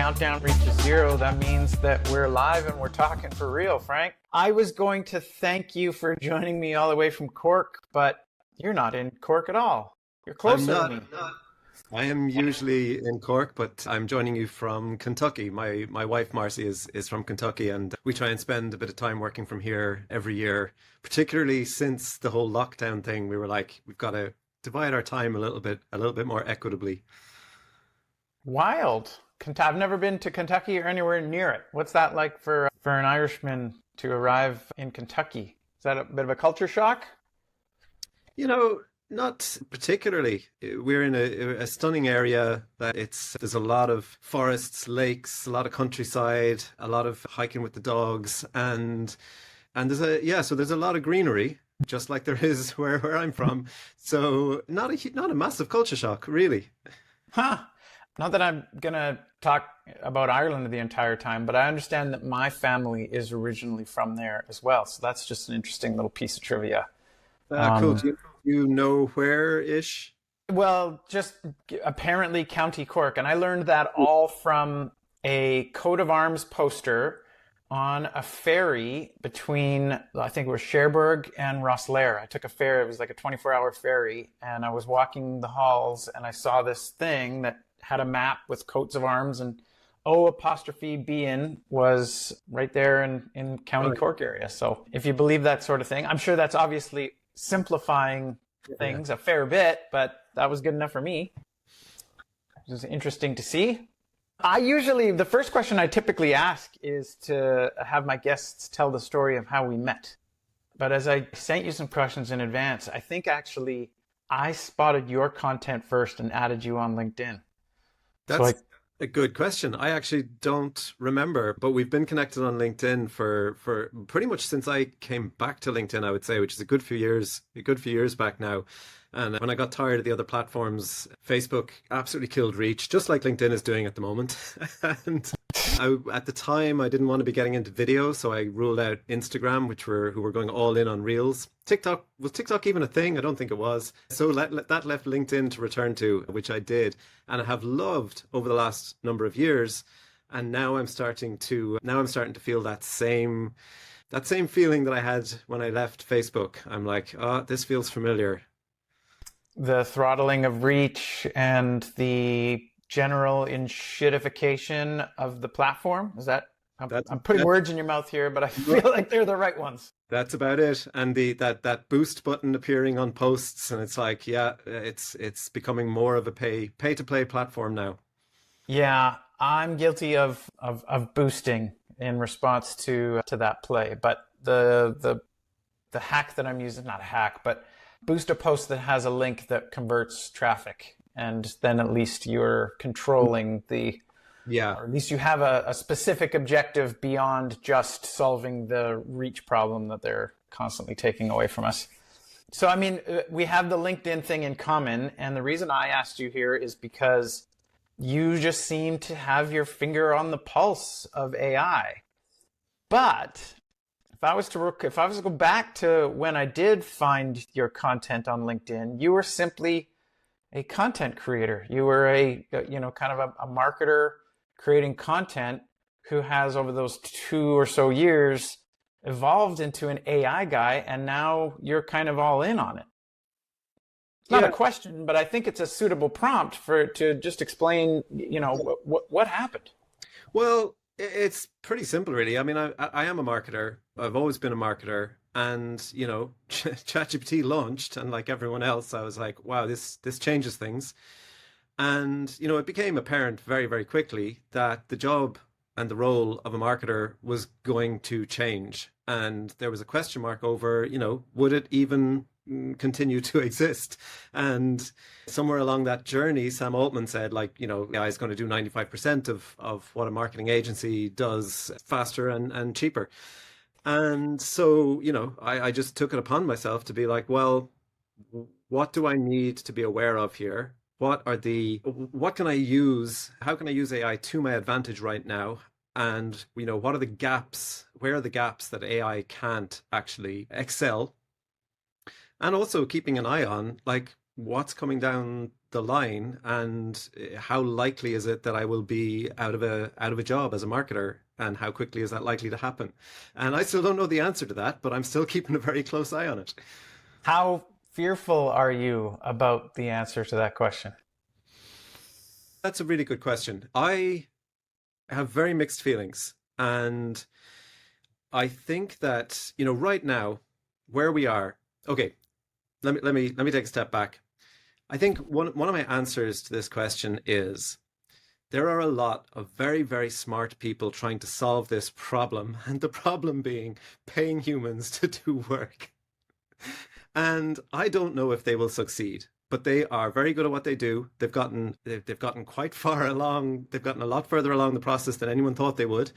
countdown reaches zero, that means that we're live and we're talking for real, Frank. I was going to thank you for joining me all the way from Cork, but you're not in Cork at all. You're closer to me. I am usually in Cork, but I'm joining you from Kentucky. My wife Marcy is from Kentucky, and we try and spend a bit of time working from here every year. Particularly since the whole lockdown thing, we were like, we've got to divide our time a little bit more equitably. Wild. I've never been to Kentucky or anywhere near it. What's that like for an Irishman to arrive in Kentucky? Is that a bit of a culture shock? You know, not particularly. We're in a stunning area that there's a lot of forests, lakes, a lot of countryside, a lot of hiking with the dogs, and there's a lot of greenery, just like there is where I'm from. So not a massive culture shock, really. Huh. Not that I'm going to talk about Ireland the entire time, but I understand that my family is originally from there as well. So that's just an interesting little piece of trivia. Cool. Do you know where-ish? Well, just apparently County Cork. And I learned that all from a coat of arms poster on a ferry between, I think it was Cherbourg and Rosslare. I took a ferry. It was like a 24-hour ferry. And I was walking the halls and I saw this thing that had a map with coats of arms, and O''BN was right there in County Cork area. So if you believe that sort of thing, I'm sure that's obviously simplifying things a fair bit, but that was good enough for me. It was interesting to see. The first question I typically ask is to have my guests tell the story of how we met. But as I sent you some questions in advance, I think actually I spotted your content first and added you on LinkedIn. That's a good question. I actually don't remember, but we've been connected on LinkedIn for pretty much since I came back to LinkedIn, I would say, which is a good few years back now. And when I got tired of the other platforms, Facebook absolutely killed reach, just like LinkedIn is doing at the moment. And at the time, I didn't want to be getting into video, so I ruled out Instagram, who were going all in on Reels. Was TikTok even a thing? I don't think it was. So that left LinkedIn to return to, which I did, and I have loved over the last number of years. And now I'm starting to feel that same feeling that I had when I left Facebook. I'm like, oh, this feels familiar. The throttling of reach and the general enshittification of the platform. Is that? I'm putting words in your mouth here, but I feel like they're the right ones. That's about it. And that boost button appearing on posts, and it's like, yeah, it's becoming more of a pay to play platform now. Yeah, I'm guilty of boosting in response to that play. But the hack that I'm using, not a hack, but boost a post that has a link that converts traffic, and then at least you're controlling or at least you have a specific objective beyond just solving the reach problem that they're constantly taking away from us. So, I mean, we have the LinkedIn thing in common, and the reason I asked you here is because you just seem to have your finger on the pulse of AI. But if I was to go back to when I did find your content on LinkedIn, you were simply a content creator. You were kind of a marketer creating content who has, over those 2 or so years, evolved into an AI guy, and now you're kind of all in on it. It's not a question, but I think it's a suitable prompt to just explain, what happened. Well, it's pretty simple, really. I mean, I am a marketer. I've always been a marketer. And, ChatGPT launched, and like everyone else, I was like, wow, this changes things. And, it became apparent very, very quickly that the job and the role of a marketer was going to change. And there was a question mark over, would it even continue to exist? And somewhere along that journey, Sam Altman said, AI is going to do 95% of what a marketing agency does faster and cheaper. And so, I just took it upon myself to be like, well, what do I need to be aware of here? What can I use? How can I use AI to my advantage right now? And, what are the gaps? Where are the gaps that AI can't actually excel? And also keeping an eye on, what's coming down the line and how likely is it that I will be out of a job as a marketer and how quickly is that likely to happen? And I still don't know the answer to that, but I'm still keeping a very close eye on it. How fearful are you about the answer to that question? That's a really good question. I have very mixed feelings. And I think that, right now, where we are, okay, let me take a step back. I think one of my answers to this question is there are a lot of very, very smart people trying to solve this problem, and the problem being paying humans to do work. And I don't know if they will succeed, but they are very good at what they do. They've gotten quite far along. They've gotten a lot further along the process than anyone thought they would.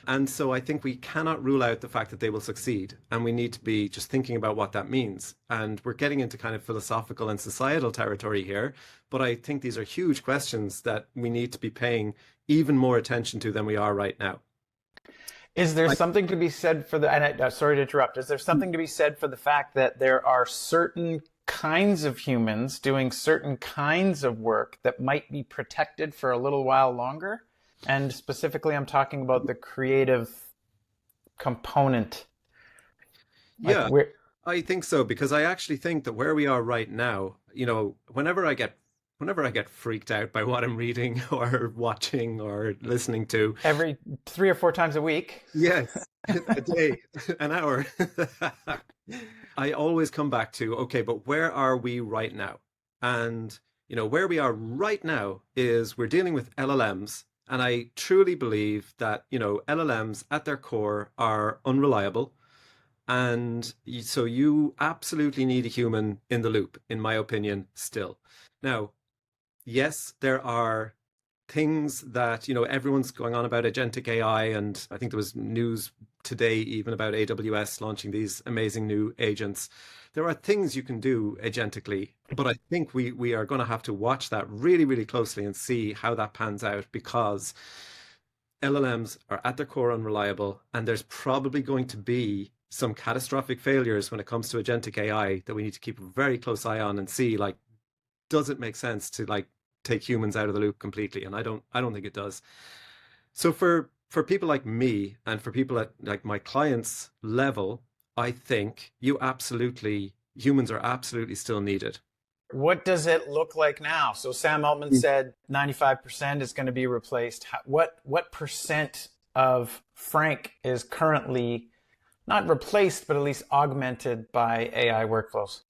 And so I think we cannot rule out the fact that they will succeed. And we need to be just thinking about what that means. And we're getting into kind of philosophical and societal territory here. But I think these are huge questions that we need to be paying even more attention to than we are right now. Is there I, something to be said for the, and sorry to interrupt, is there something to be said for the fact that there are certain kinds of humans doing certain kinds of work that might be protected for a little while longer? And specifically, I'm talking about the creative component. Like yeah, where I think so because I actually think that where we are right now, whenever I get freaked out by what I'm reading or watching or listening to, every 3 or 4 times a week. yes, a day, an hour, I always come back to, okay, but where are we right now? And, where we are right now is we're dealing with LLMs. And I truly believe that, LLMs at their core are unreliable. And so you absolutely need a human in the loop, in my opinion, still. Now, yes, there are things that, everyone's going on about agentic AI. And I think there was news today even about AWS launching these amazing new agents. There are things you can do agentically, but I think we are going to have to watch that really, really closely and see how that pans out because LLMs are at their core unreliable, and there's probably going to be some catastrophic failures when it comes to agentic AI that we need to keep a very close eye on and see, like, does it make sense to like take humans out of the loop completely? And I don't think it does. So for people like me and for people at like my clients level, I think humans are absolutely still needed. What does it look like now? So Sam Altman said 95% is going to be replaced. What percent of Frank is currently not replaced, but at least augmented by AI workflows?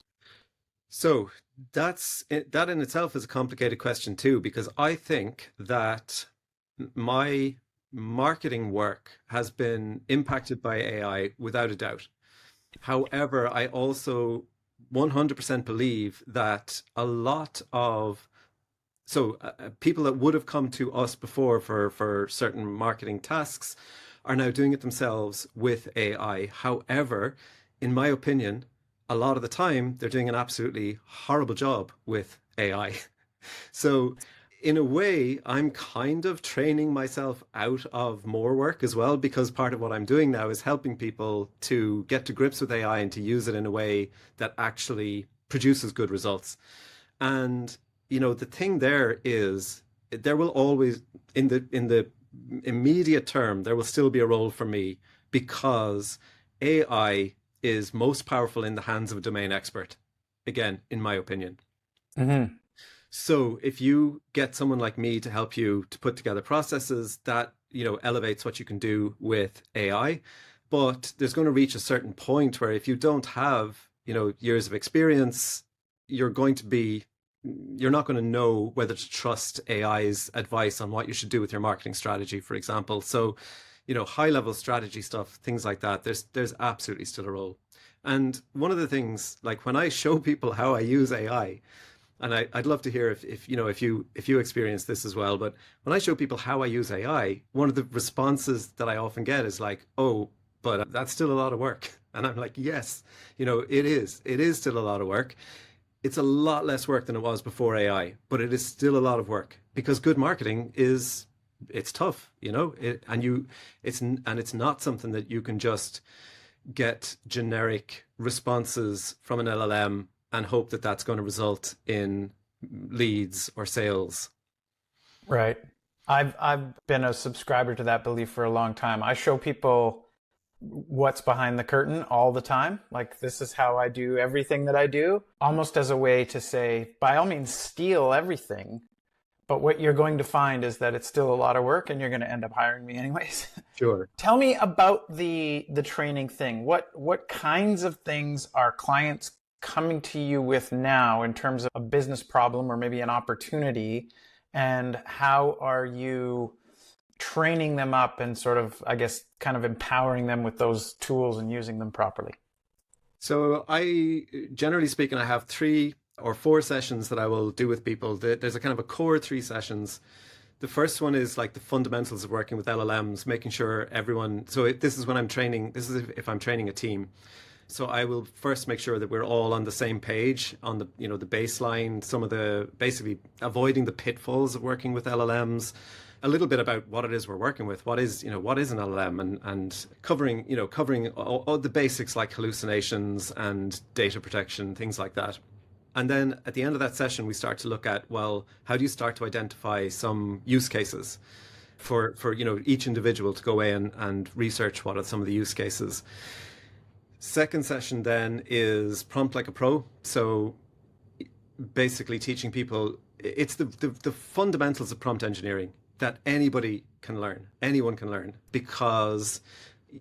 So that in itself is a complicated question too, because I think that my marketing work has been impacted by AI without a doubt. However, I also 100% believe that a lot of people that would have come to us before for certain marketing tasks are now doing it themselves with AI. However, in my opinion, a lot of the time they're doing an absolutely horrible job with AI. So, in a way, I'm kind of training myself out of more work as well, because part of what I'm doing now is helping people to get to grips with AI and to use it in a way that actually produces good results. And, the thing there is there will always, in the immediate term, there will still be a role for me because AI is most powerful in the hands of a domain expert. Again, in my opinion. Mm-hmm. So if you get someone like me to help you to put together processes, that, elevates what you can do with AI. But there's going to reach a certain point where if you don't have, years of experience, you're going to be you're not going to know whether to trust AI's advice on what you should do with your marketing strategy, for example. So, high level strategy stuff, things like that, there's absolutely still a role. And one of the things, like when I show people how I use AI, and I'd love to hear if you experience this as well. But when I show people how I use AI, one of the responses that I often get is like, "Oh, but that's still a lot of work." And I'm like, "Yes, it is. It is still a lot of work. It's a lot less work than it was before AI, but it is still a lot of work because good marketing it's tough, it's not something that you can just get generic responses from an LLM and hope that that's going to result in leads or sales. Right. I've been a subscriber to that belief for a long time. I show people what's behind the curtain all the time. Like, this is how I do everything that I do, almost as a way to say, by all means, steal everything. But what you're going to find is that it's still a lot of work and you're going to end up hiring me anyways. Sure. Tell me about the training thing. What kinds of things are clients coming to you with now in terms of a business problem or maybe an opportunity? And how are you training them up and sort of, I guess, kind of empowering them with those tools and using them properly? So I, generally speaking, I have 3 or 4 sessions that I will do with people. There's a kind of a core 3 sessions. The first one is like the fundamentals of working with LLMs, making sure everyone. So this is when I'm training. This is if I'm training a team. So I will first make sure that we're all on the same page on the the baseline, some of the basically avoiding the pitfalls of working with LLMs, a little bit about what it is we're working with, what is what is an LLM, and covering all the basics like hallucinations and data protection, things like that. And then at the end of that session, we start to look at, well, how do you start to identify some use cases for each individual to go in and research what are some of the use cases. Second session then is prompt like a pro. So basically teaching people, it's the fundamentals of prompt engineering that anybody can learn, anyone can learn, because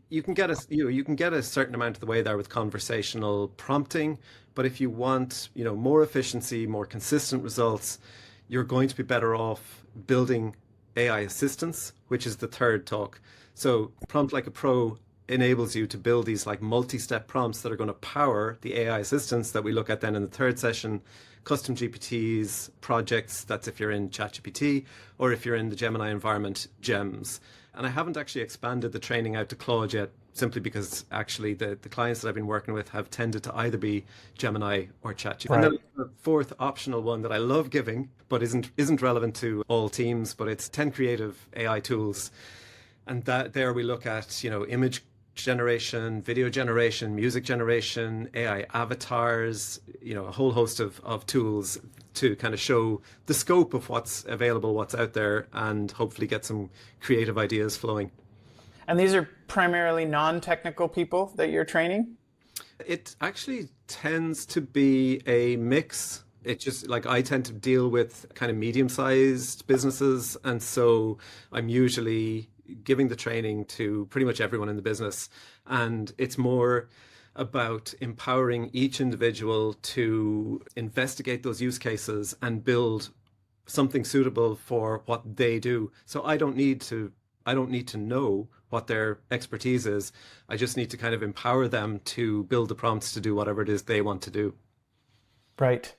you can get a certain amount of the way there with conversational prompting, but if you want more efficiency, more consistent results, you're going to be better off building AI assistants, which is the third talk. So prompt like a pro enables you to build these like multi-step prompts that are going to power the AI assistants that we look at then in the third session. Custom GPTs, projects, that's if you're in ChatGPT, or if you're in the Gemini environment, GEMS. And I haven't actually expanded the training out to Claude yet, simply because actually the clients that I've been working with have tended to either be Gemini or ChatGPT. Right. And then the fourth optional one that I love giving, but isn't relevant to all teams, but it's 10 creative AI tools. And that there we look at, image generation, video generation, music generation, AI avatars, a whole host of tools to kind of show the scope of what's available, what's out there, and hopefully get some creative ideas flowing. And these are primarily non-technical people that you're training? It actually tends to be a mix. It's just like I tend to deal with kind of medium-sized businesses, and so I'm usually giving the training to pretty much everyone in the business. And it's more about empowering each individual to investigate those use cases and build something suitable for what they do. So I don't need to know what their expertise is. I just need to kind of empower them to build the prompts to do whatever it is they want to do. Right.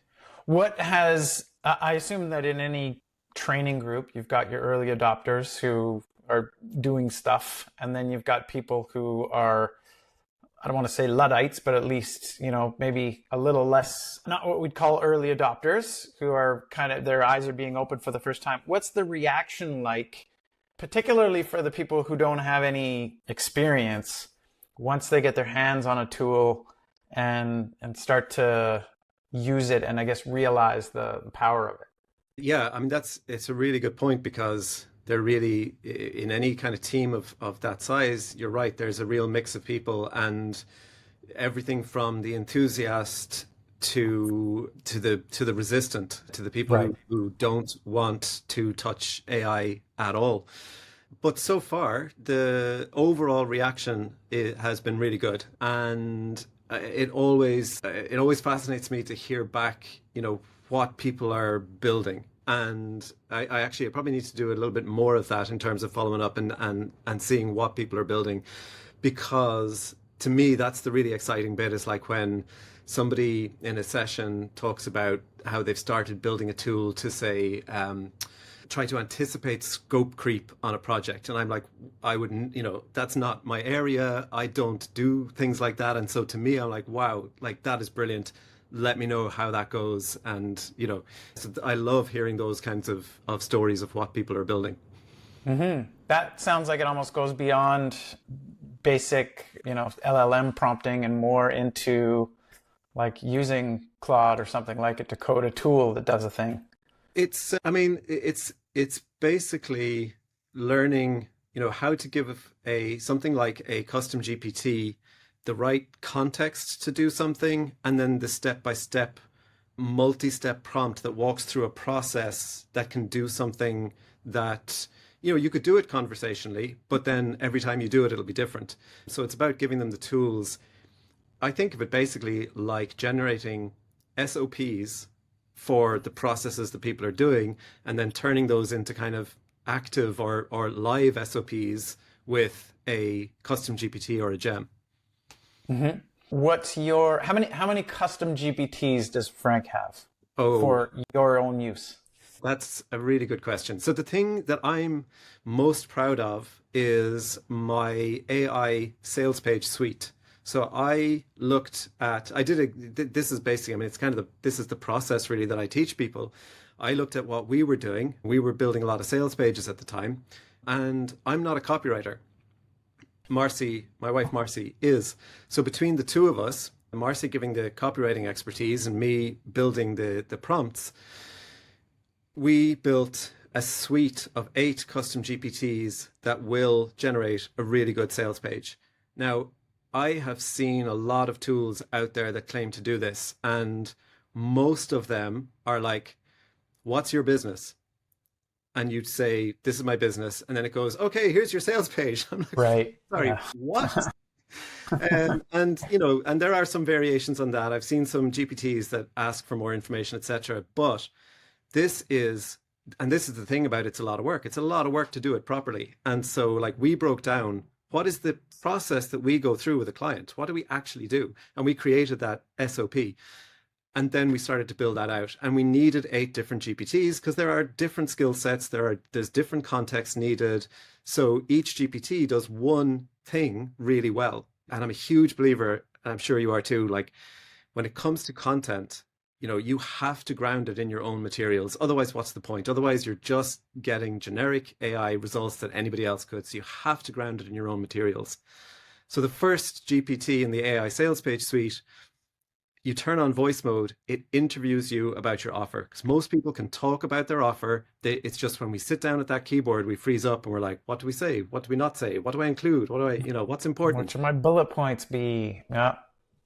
I assume that in any training group, you've got your early adopters who are doing stuff, and then you've got people who are, I don't want to say Luddites, but at least, maybe a little less, not what we'd call early adopters, who are kind of, their eyes are being opened for the first time. What's the reaction like, particularly for the people who don't have any experience, once they get their hands on a tool and start to use it and I guess realize the power of it? Yeah, I mean, it's a really good point, because they're really, in any kind of team of that size, you're right, there's a real mix of people, and everything from the enthusiast to the resistant, to the people Right. who don't want to touch AI at all. But so far, the overall reaction has been really good, and it always fascinates me to hear back, what people are building. And I actually probably need to do a little bit more of that in terms of following up and seeing what people are building, because to me, that's the really exciting bit, is like when somebody in a session talks about how they've started building a tool to say, try to anticipate scope creep on a project. And I'm like, I wouldn't, that's not my area. I don't do things like that. And so to me, I'm like, wow, like that is brilliant. Let me know how that goes. And, so I love hearing those kinds of stories of what people are building. Mm-hmm. That sounds like it almost goes beyond basic, LLM prompting and more into like using Claude or something like it to code a tool that does a thing. I mean, it's basically learning, how to give a something like a custom GPT the right context to do something, and then the step-by-step, multi-step prompt that walks through a process that can do something that, you could do it conversationally, but then every time you do it, it'll be different. So it's about giving them the tools. I think of it basically like generating SOPs for the processes that people are doing, and then turning those into kind of active or live SOPs with a custom GPT or a gem. Hmm. How many custom GPTs does Frank have Oh, for your own use? that's a really good question. So the thing that I'm most proud of is my AI sales page suite. So I did this is basically, I mean, it's kind of this is the process really that I teach people. I looked at what we were doing. We were building a lot of sales pages at the time, and I'm not a copywriter. Marcy, my wife Marcy, is. So between the two of us, Marcy giving the copywriting expertise and me building the prompts, we built a suite of 8 custom GPTs that will generate a really good sales page. Now, I have seen a lot of tools out there that claim to do this, and most of them are like, what's your business? And you'd say, this is my business. And then it goes, okay, here's your sales page. I'm like, Right. sorry, Yeah. what? And there are some variations on that. I've seen some GPTs that ask for more information, etc. But this is, and this is the thing about it's a lot of work. It's a lot of work to do it properly. And so, like, we broke down what is the process that we go through with a client? What do we actually do? And we created that SOP. And then we started to build that out. And we needed 8 different GPTs because there are different skill sets. There's different contexts needed. So each GPT does one thing really well. And I'm a huge believer, and I'm sure you are too, like when it comes to content, you have to ground it in your own materials. Otherwise, what's the point? Otherwise, you're just getting generic AI results that anybody else could. So you have to ground it in your own materials. So the first GPT in the AI sales page suite, you turn on voice mode, it interviews you about your offer. Because most people can talk about their offer. It's just when we sit down at that keyboard, we freeze up and we're like, what do we say? What do we not say? What do I include? What's What important? should my bullet points be? Yeah.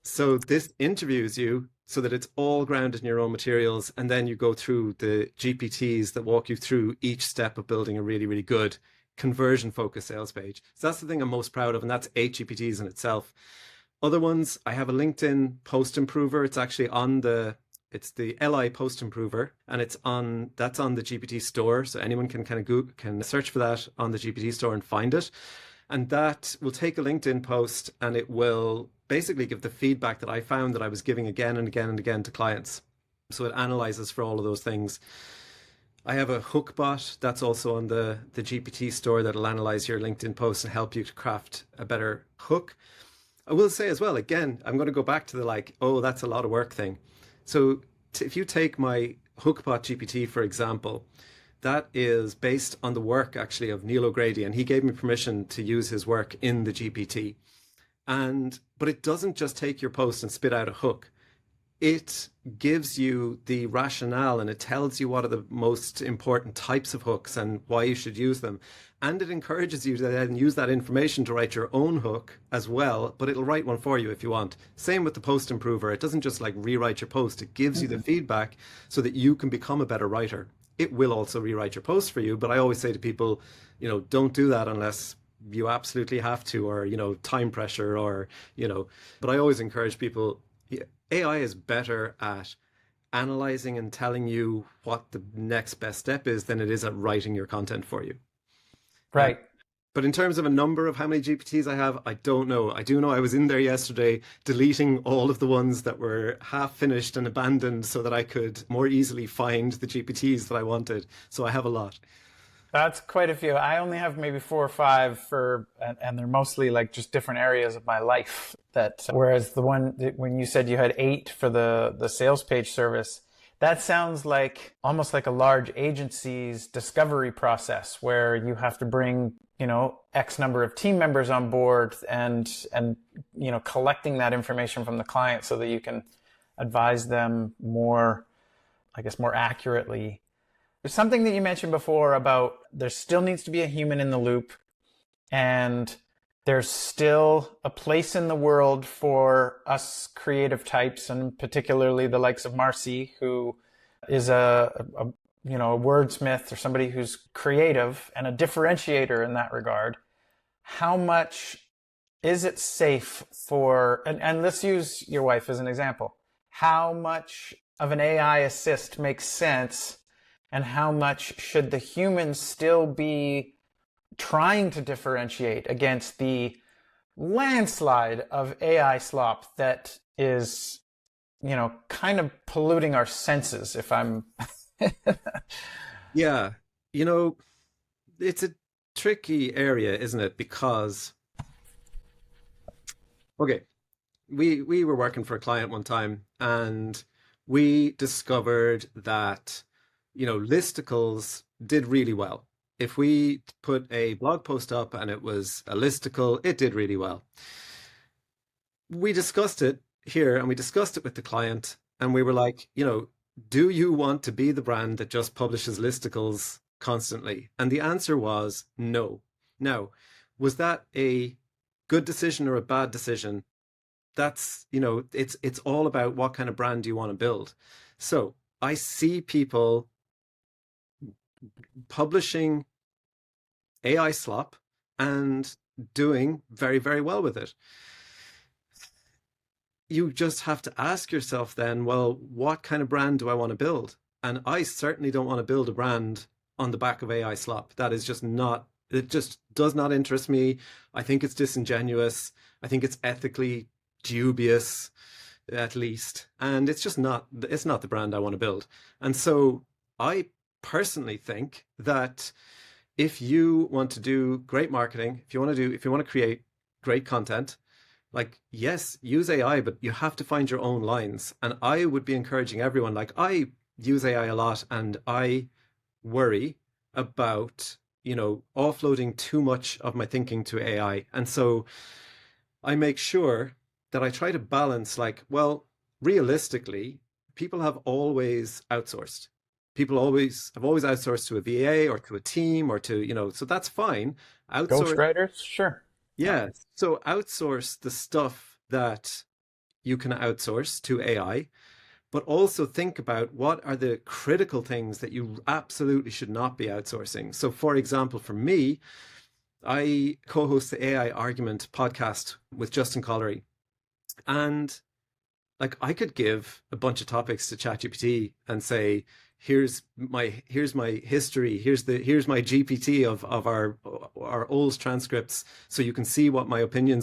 So this interviews you so that it's all grounded in your own materials. And then you go through the GPTs that walk you through each step of building a really, really good conversion focused sales page. So that's the thing I'm most proud of. And that's 8 GPTs in itself. Other ones, I have a LinkedIn post improver. It's actually it's the LI post improver, and that's on the GPT store. So anyone can kind of can search for that on the GPT store and find it. And that will take a LinkedIn post and it will basically give the feedback that I found that I was giving again and again and again to clients. So it analyzes for all of those things. I have a hook bot that's also on the GPT store that'll analyze your LinkedIn posts and help you to craft a better hook. I will say as well, again, I'm going to go back to the like, oh, that's a lot of work thing. So if you take my Hookbot GPT, for example, that is based on the work actually of Neil O'Grady, and he gave me permission to use his work in the GPT. But it doesn't just take your post and spit out a hook. It gives you the rationale and it tells you what are the most important types of hooks and why you should use them. And it encourages you to then use that information to write your own hook as well, but it'll write one for you if you want. Same with the post improver. It doesn't just like rewrite your post. It gives you the feedback so that you can become a better writer. It will also rewrite your post for you. But I always say to people, don't do that unless you absolutely have to, or, time pressure but I always encourage people, AI is better at analyzing and telling you what the next best step is than it is at writing your content for you. Uh, Right. but in terms of a number of how many GPTs I have, I don't know. I do know I was in there yesterday deleting all of the ones that were half finished and abandoned so that I could more easily find the GPTs that I wanted. So I have a lot. That's quite a few. I only have maybe 4 or 5 and they're mostly like just different areas of my life. Whereas when you said you had 8 for the sales page service, that sounds like almost like a large agency's discovery process where you have to bring, X number of team members on board and collecting that information from the client so that you can advise them more, I guess, more accurately. There's something that you mentioned before about there still needs to be a human in the loop, and there's still a place in the world for us creative types, and particularly the likes of Marcy, who is a wordsmith or somebody who's creative and a differentiator in that regard. How much is it safe for, and let's use your wife as an example. How much of an AI assist makes sense, and how much should the humans still be trying to differentiate against the landslide of AI slop that is, kind of polluting our senses, if I'm... Yeah, it's a tricky area, isn't it? Because, okay, we were working for a client one time, and we discovered that, listicles did really well. If we put a blog post up and it was a listicle, it did really well. We discussed it here and we discussed it with the client, and we were like, do you want to be the brand that just publishes listicles constantly? And the answer was no. Now, was that a good decision or a bad decision? That's, it's all about what kind of brand do you want to build. So I see people publishing AI slop and doing very, very well with it. You just have to ask yourself then, well, what kind of brand do I want to build? And I certainly don't want to build a brand on the back of AI slop. That is just not, it just does not interest me. I think it's disingenuous. I think it's ethically dubious, at least. And it's just not, it's not the brand I want to build. And so I personally think that if you want to do great marketing, if you want to create great content, like, yes, use AI, but you have to find your own lines. And I would be encouraging everyone, like, I use AI a lot and I worry about, offloading too much of my thinking to AI. And so I make sure that I try to balance, like, well, realistically, people have always outsourced. People have always outsourced to a VA or to a team or to, so that's fine. Outsource. Ghostwriters? Sure. Yeah. So outsource the stuff that you can outsource to AI, but also think about what are the critical things that you absolutely should not be outsourcing. So for example, for me, I co-host the AI Argument podcast with Justin Collery. And like, I could give a bunch of topics to ChatGPT and say, here's my history, here's my GPT of our old transcripts, so you can see what my opinions